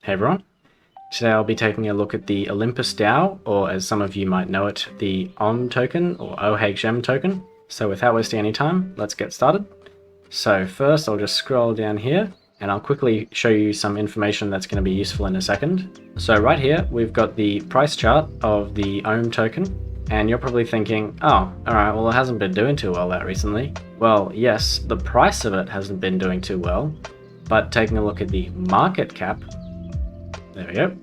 Hey everyone, today I'll be taking a look at the Olympus DAO, or as some of you might know it, the OHM token or OHM token. So without wasting any time, let's get started. So first I'll just scroll down here and I'll quickly show you some information that's going to be useful in a second. So right here we've got the price chart of the OHM token, and you're probably thinking, oh, alright, well it hasn't been doing too well that recently. Well yes, the price of it hasn't been doing too well, but taking a look at the market cap, there we go,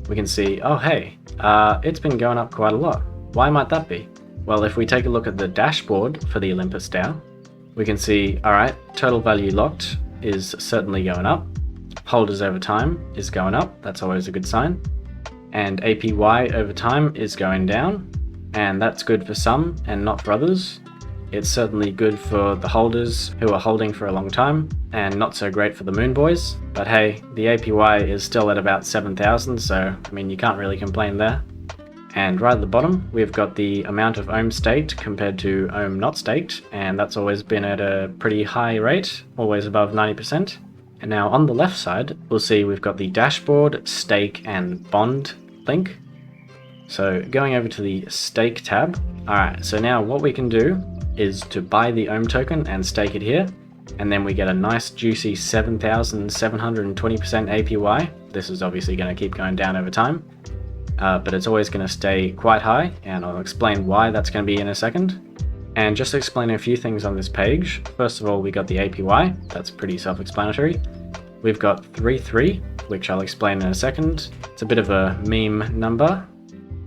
we can see, oh hey, it's been going up quite a lot. Why might that be? Well, if we take a look at the dashboard for the Olympus DAO, we can see, alright, total value locked is certainly going up. Holders over time is going up, that's always a good sign. And APY over time is going down, and that's good for some and not for others. It's certainly good for the holders who are holding for a long time, and not so great for the moon boys. But hey, the APY is still at about 7,000, so I mean you can't really complain there. And right at the bottom we've got the amount of OHM staked compared to OHM not staked, and that's always been at a pretty high rate, always above 90%. And now on the left side we'll see we've got the dashboard, stake and bond link. So going over to the stake tab, alright, so now what we can do is to buy the OHM token and stake it here, and then we get a nice juicy 7,720% APY. This is obviously going to keep going down over time, but it's always going to stay quite high, and I'll explain why that's going to be in a second. And just to explain a few things on this page, first of all we got the APY, that's pretty self-explanatory. We've got 3.3, which I'll explain in a second. It's a bit of a meme number,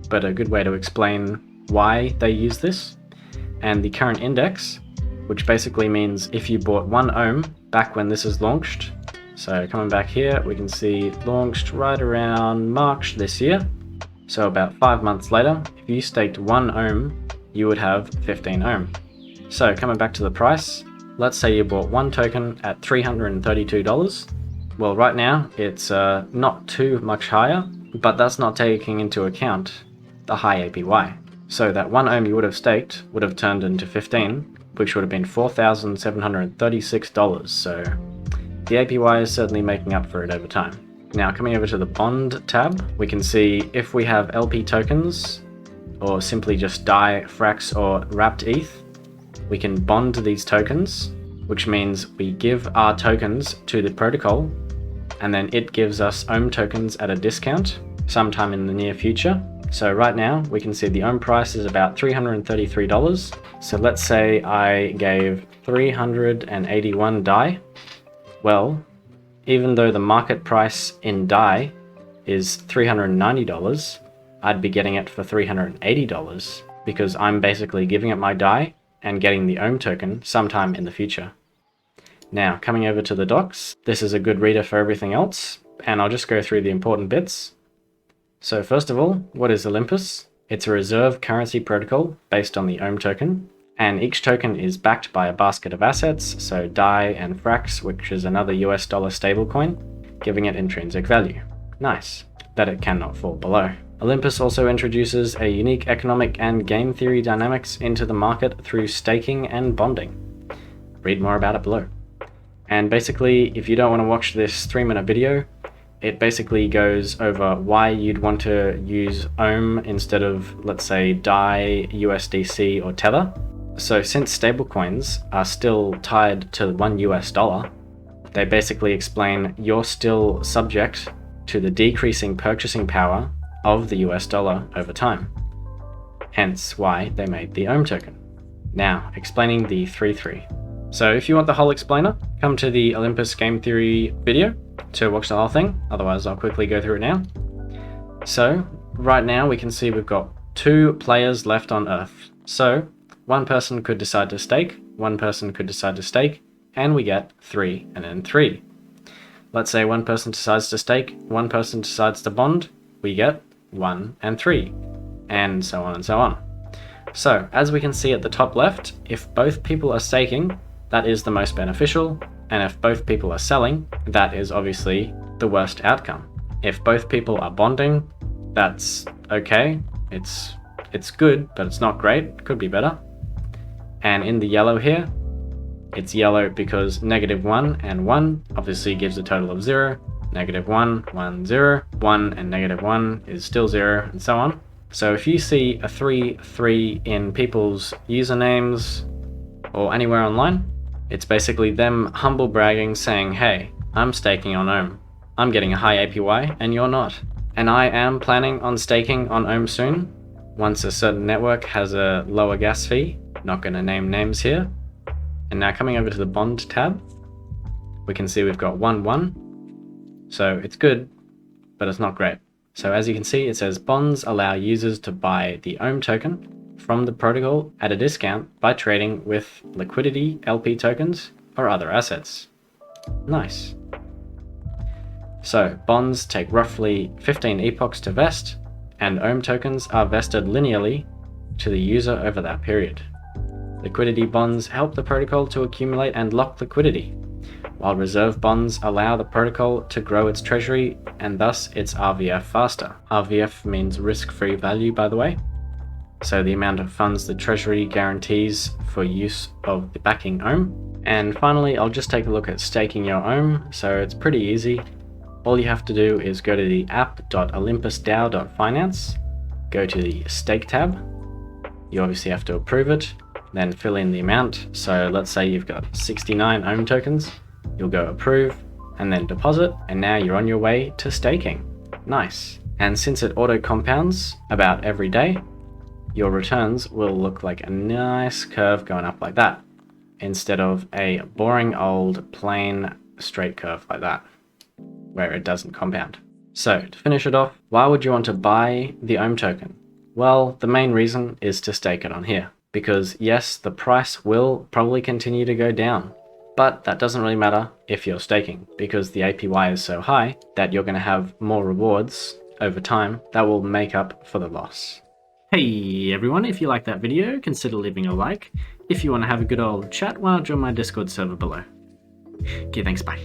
but a good way to explain why they use this. And the current index, which basically means if you bought 1 OHM back when this is launched. So coming back here, we can see launched right around March this year. So about 5 months later, if you staked 1 OHM, you would have 15 OHM. So coming back to the price, let's say you bought 1 token at $332. Well, right now it's not too much higher, but that's not taking into account the high APY. So that 1 OHM you would have staked would have turned into 15, which would have been $4,736. So the APY is certainly making up for it over time. Now coming over to the bond tab, we can see if we have LP tokens, or simply just DAI, Frax, or wrapped ETH, we can bond these tokens, which means we give our tokens to the protocol, and then it gives us OHM tokens at a discount sometime in the near future. So right now we can see the OHM price is about $333. So let's say I gave 381 DAI. Well, even though the market price in DAI is $390, I'd be getting it for $380 because I'm basically giving it my DAI and getting the OHM token sometime in the future. Now coming over to the docs, this is a good reader for everything else, and I'll just go through the important bits. So first of all, what is Olympus? It's a reserve currency protocol based on the OHM token, and each token is backed by a basket of assets, so DAI and Frax, which is another US dollar stablecoin, giving it intrinsic value. Nice, that it cannot fall below. Olympus also introduces a unique economic and game theory dynamics into the market through staking and bonding. Read more about it below. And basically, if you don't want to watch this 3-minute video, it basically goes over why you'd want to use OHM instead of, let's say, DAI, USDC, or Tether. So since stablecoins are still tied to $1 US, they basically explain you're still subject to the decreasing purchasing power of the US dollar over time. Hence why they made the OHM token. Now, explaining the 3.3. So if you want the whole explainer, come to the Olympus Game Theory video to watch the whole thing, otherwise I'll quickly go through it now. So right now we can see we've got 2 players left on Earth. So one person could decide to stake, one person could decide to stake, and we get 3 and then 3. Let's say one person decides to stake, one person decides to bond, we get 1 and 3, and so on and so on. So as we can see at the top left, if both people are staking, that is the most beneficial, and if both people are selling, that is obviously the worst outcome. If both people are bonding, that's okay. It's good, but it's not great. Could be better. And in the yellow here, It's yellow because -1 and 1 obviously gives a total of 0, -1, 1, 0, 1 and -1 is still 0, and so on. So if you see a 3, 3 in people's usernames or anywhere online, it's basically them humble bragging saying, hey, I'm staking on OHM. I'm getting a high APY and you're not. And I am planning on staking on OHM soon, once a certain network has a lower gas fee. Not going to name names here. And now coming over to the bond tab, we can see we've got 1, 1. So it's good, but it's not great. So as you can see, it says bonds allow users to buy the OHM token from the protocol at a discount by trading with liquidity, LP tokens, or other assets. Nice. So bonds take roughly 15 epochs to vest, and OHM tokens are vested linearly to the user over that period. Liquidity bonds help the protocol to accumulate and lock liquidity, while reserve bonds allow the protocol to grow its treasury and thus its RVF faster. RVF means risk-free value, by the way. So the amount of funds the treasury guarantees for use of the backing OHM. And finally, I'll just take a look at staking your OHM. So it's pretty easy. All you have to do is go to the app.olympusDAO.finance, go to the stake tab. You obviously have to approve it, then fill in the amount. So let's say you've got 69 OHM tokens. You'll go approve and then deposit, and now you're on your way to staking. Nice. And since it auto compounds about every day, your returns will look like a nice curve going up like that, instead of a boring old plain straight curve like that, where it doesn't compound. So to finish it off, why would you want to buy the OHM token? Well, the main reason is to stake it on here, because yes, the price will probably continue to go down, but that doesn't really matter if you're staking, because the APY is so high that you're going to have more rewards over time that will make up for the loss. Hey everyone, if you like that video, consider leaving a like. If you want to have a good old chat, why not join my Discord server below. Okay, thanks, bye.